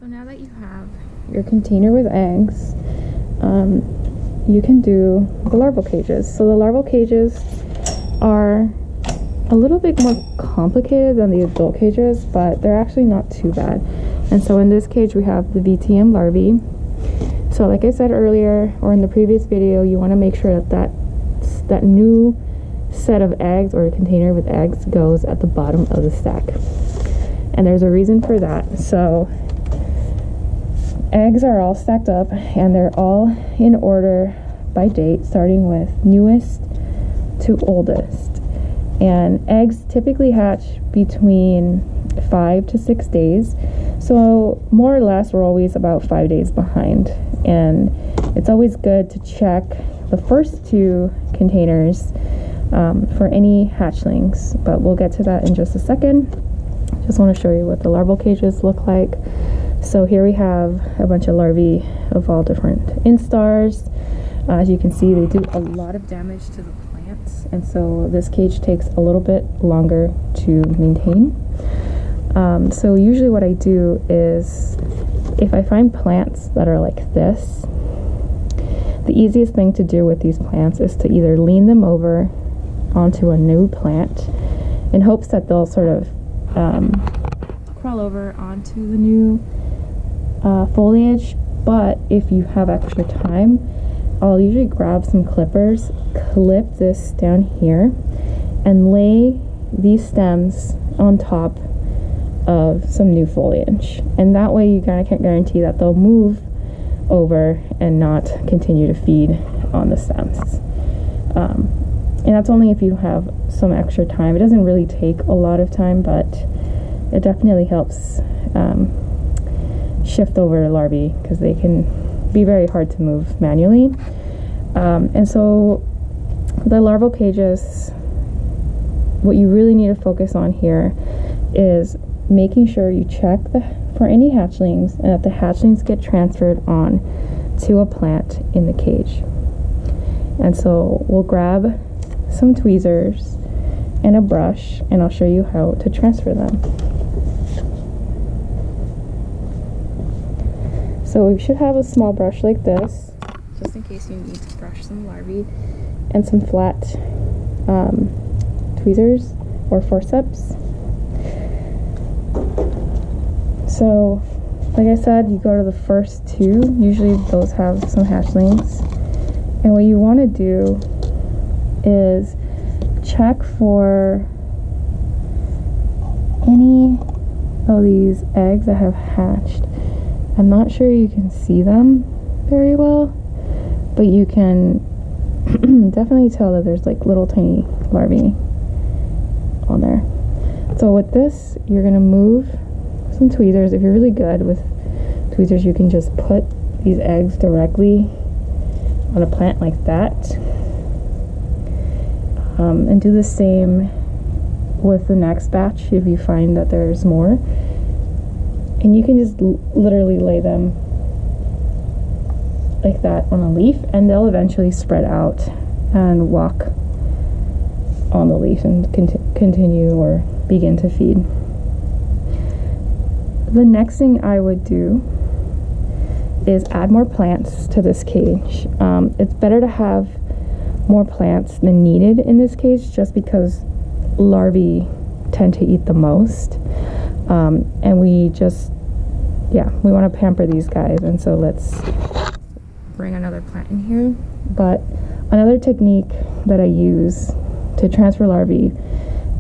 So now that you have your container with eggs, you can do the larval cages. So the larval cages are a little bit more complicated than the adult cages, but they're actually not too bad. And so in this cage we have the VTM larvae. So like I said earlier, or in the previous video, you want to make sure that that new set of eggs or container with eggs goes at the bottom of the stack. And there's a reason for that. So eggs are all stacked up and they're all in order by date, starting with newest to oldest. And eggs typically hatch between 5 to 6 days. So more or less we're always about 5 days behind. And it's always good to check the first 2 containers for any hatchlings, but we'll get to that in just a second. Just want to show you what the larval cages look like. So here we have a bunch of larvae of all different instars. As you can see, they do a lot of damage to the plants, and so this cage takes a little bit longer to maintain. So usually what I do is, if I find plants that are like this, the easiest thing to do with these plants is to either lean them over onto a new plant in hopes that they'll sort of crawl over onto the new foliage. But if you have extra time, I'll usually grab some clippers, clip this down here, and lay these stems on top of some new foliage. And that way you kind of can't guarantee that they'll move over and not continue to feed on the stems. And that's only if you have some extra time. It doesn't really take a lot of time, but it definitely helps shift over larvae because they can be very hard to move manually. And so the larval cages, what you really need to focus on here is making sure you check for any hatchlings, and that the hatchlings get transferred on to a plant in the cage. And so we'll grab some tweezers and a brush, and I'll show you how to transfer them. So we should have a small brush like this, just in case you need to brush some larvae, and some flat tweezers or forceps. So like I said, you go to the first 2, usually those have some hatchlings, and what you want to do is check for any of these eggs that have hatched. I'm not sure you can see them very well, but you can definitely tell that there's like little tiny larvae on there. So with this, you're going to move some tweezers. If you're really good with tweezers, you can just put these eggs directly on a plant like that. And do the same with the next batch if you find that there's more. And you can just literally lay them like that on a leaf, and they'll eventually spread out and walk on the leaf and continue or begin to feed. The next thing I would do is add more plants to this cage. It's better to have more plants than needed in this cage, just because larvae tend to eat the most. And we want to pamper these guys, and so let's bring another plant in here. But another technique that I use to transfer larvae,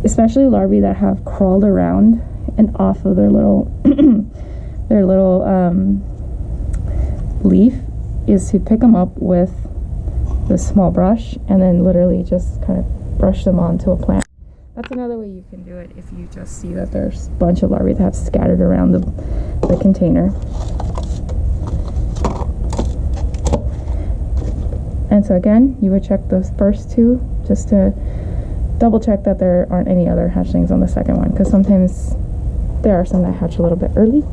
especially larvae that have crawled around and off of their little leaf, is to pick them up with this small brush and then literally just kind of brush them onto a plant. That's another way you can do it if you just see that there's a bunch of larvae that have scattered around the container. And so again, you would check those first 2 just to double check that there aren't any other hatchlings on the second one, because sometimes there are some that hatch a little bit early.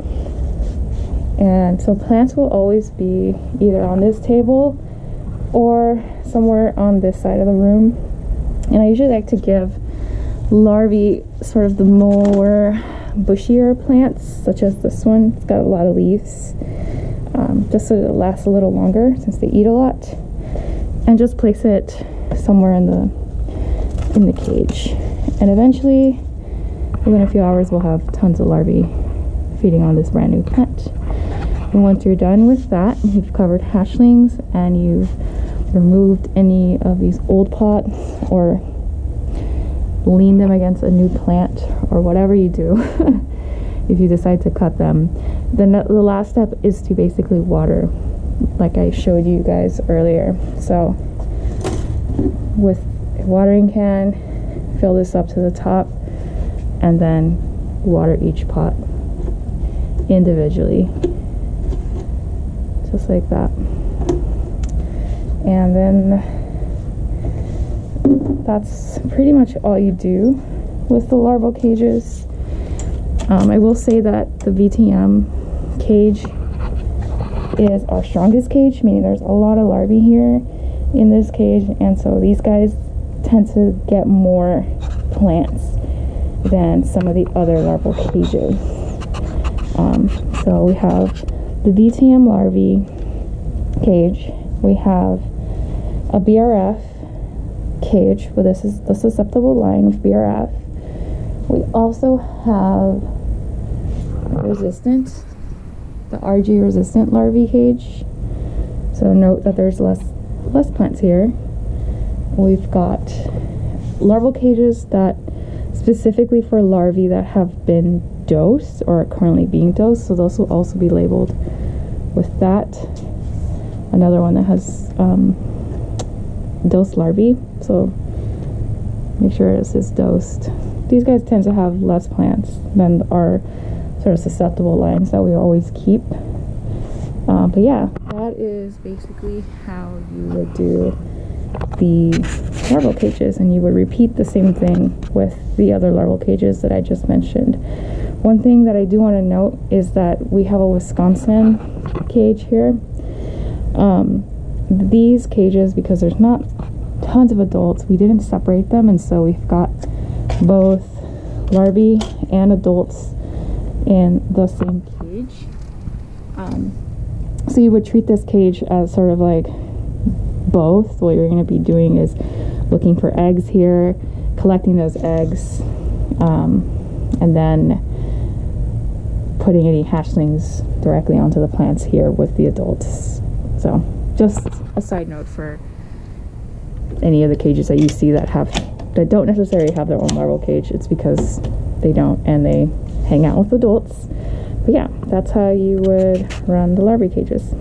And so plants will always be either on this table or somewhere on this side of the room. And I usually like to give larvae sort of the more bushier plants, such as this one. It's got a lot of leaves, just so it lasts a little longer since they eat a lot. And just place it somewhere in the cage. And eventually, within a few hours, we'll have tons of larvae feeding on this brand new plant. And once you're done with that, you've covered hatchlings and you've removed any of these old pots or leaned them against a new plant or whatever you do, if you decide to cut them, then the last step is to basically water, like I showed you guys earlier. So with a watering can, fill this up to the top and then water each pot individually, just like that. And then that's pretty much all you do with the larval cages. I will say that the VTM cage is our strongest cage, meaning there's a lot of larvae here in this cage, and so these guys tend to get more plants than some of the other larval cages. So we have the VTM larvae cage, we have a BRF cage, but this is the susceptible line of BRF. We also have resistant, the RG resistant larvae cage. So note that there's less plants here. We've got larval cages that specifically for larvae that have been dosed or are currently being dosed, so those will also be labeled with that. Another one that has dosed larvae, so make sure it says dosed. These guys tend to have less plants than our sort of susceptible lines that we always keep. But yeah, that is basically how you would do the larval cages, and you would repeat the same thing with the other larval cages that I just mentioned. One thing that I do want to note is that we have a Wisconsin cage here. These cages, because there's not tons of adults, we didn't separate them, and so we've got both larvae and adults in the same cage. So you would treat this cage as sort of like both. What you're going to be doing is looking for eggs here, collecting those eggs, and then putting any hatchlings directly onto the plants here with the adults. So just a side note for any of the cages that you see that don't necessarily have their own larval cage. It's because they don't, and they hang out with adults. But yeah, that's how you would run the larvae cages.